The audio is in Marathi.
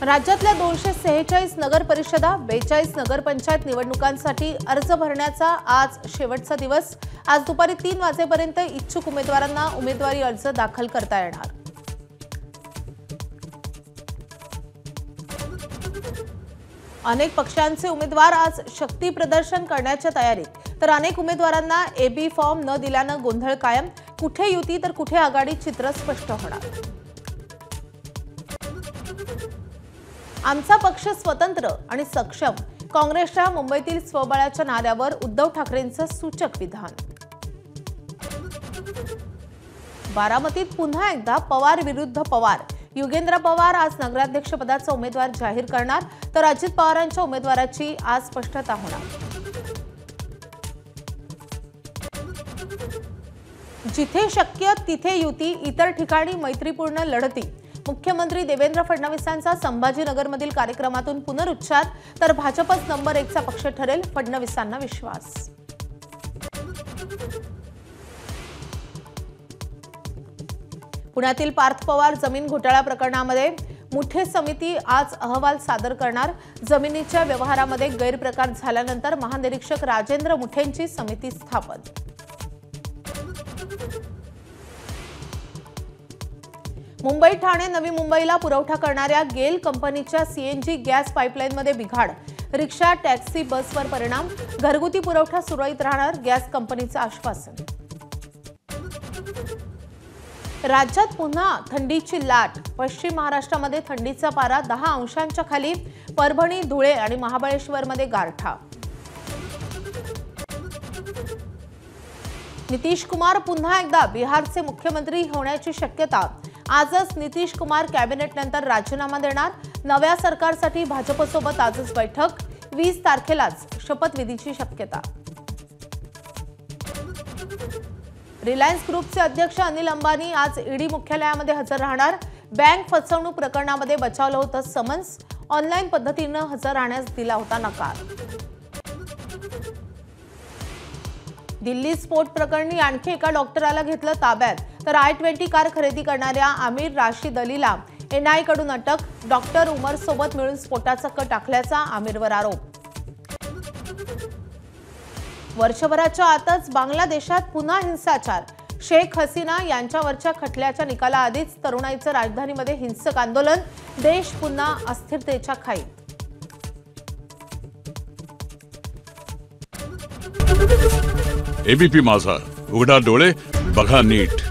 राज्यातल्या 246 नगर परिषदा 42 नगरपंचायत निवडणुकांसाठी अर्ज भरण्याचा आज शेवटचा दिवस। आज दुपारी 3 वाजेपर्यंत इच्छुक उमेदवारांना उमेदवारी अर्ज दाखल करता येणार। अनेक पक्षांचे उमेदवार आज शक्ती प्रदर्शन करण्याच्या तयारीत, तर अनेक उमेदवारांना एबी फॉर्म न दिल्याने गोंधळ कायम। कुठे युती तर कुठे आघाडी चित्र स्पष्ट होणार। आमचा पक्ष स्वतंत्र आणि सक्षम, काँग्रेसच्या मुंबईतील स्वबळाच्या नाऱ्यावर उद्धव ठाकरेंचं सूचक विधान। बारामतीत पुन्हा एकदा पवार विरुद्ध पवार। युगेंद्र पवार आज नगराध्यक्षपदाचा उमेदवार जाहीर करणार, तर अजित पवारांच्या उमेदवाराची आज स्पष्टता होणार। जिथे शक्य तिथे युती, इतर ठिकाणी मैत्रीपूर्ण लढती। मुख्यमंत्री देवेंद्र फडणवीसांचा संभाजीनगरमधील कार्यक्रमातून पुनरुच्चार, तर भाजपच नंबर 1चा पक्ष ठरेल, फडणवीसांना विश्वास। पुण्यातील पार्थ पवार जमीन घोटाळा प्रकरणामध्ये मुठे समिती आज अहवाल सादर करणार। जमिनीच्या व्यवहारामध्ये गैरप्रकार झाल्यानंतर महानिरीक्षक राजेंद्र मुठेंची समिती स्थापन। मुंबई ठाणे नवी मुंबईला पुरवठा करणाऱ्या गेल कंपनीच्या सीएनजी गॅस पाईपलाईनमध्ये बिघाड। रिक्षा टॅक्सी बसवर परिणाम, घरगुती पुरवठा सुरळीत राहणार, गॅस कंपनीचं आश्वासन। राज्यात पुन्हा थंडीची लाट। पश्चिम महाराष्ट्रामध्ये थंडीचा पारा 10 अंशांच्या खाली, परभणी, धुळे आणि महाबळेश्वरमध्ये गारठा। नितीश कुमार पुन्हा एकदा बिहारचे मुख्यमंत्री होण्याची शक्यता। आजच नितीश कुमार कॅबिनेट नंतर राजीनामा देणार। नव्या सरकारसाठी भाजपसोबत आजच बैठक, 20 तारखेलाच शपथविधीची शक्यता। रिलायन्स ग्रुपचे अध्यक्ष अनिल अंबानी आज ईडी मुख्यालयामध्ये हजर राहणार। बँक फसवणूक प्रकरणामध्ये बचावलं होतं समन्स, ऑनलाईन पद्धतीने हजर राहण्यास दिला होता नकार। दिल्ली स्फोट प्रकरणी आणखी एका डॉक्टराला घेतलं ताब्यात, तर i20 कार खरेदी करणाऱ्या आमिर राशिद अलीला एनआय कडून अटक। डॉक्टर उमर सोबत मिळून स्फोटाचा कट आखल्याचा आमिरवर आरोप। वर्षभराच्या आतच बांगलादेशात पुन्हा हिंसाचार। शेख हसीना यांच्यावरच्या खटल्याच्या निकालाआधीच तरुणाईचं राजधानीमध्ये हिंसक आंदोलन, देश पुन्हा अस्थिरतेच्या खाईत। एबीपी माझा, उघडा डोळे बघा नीट।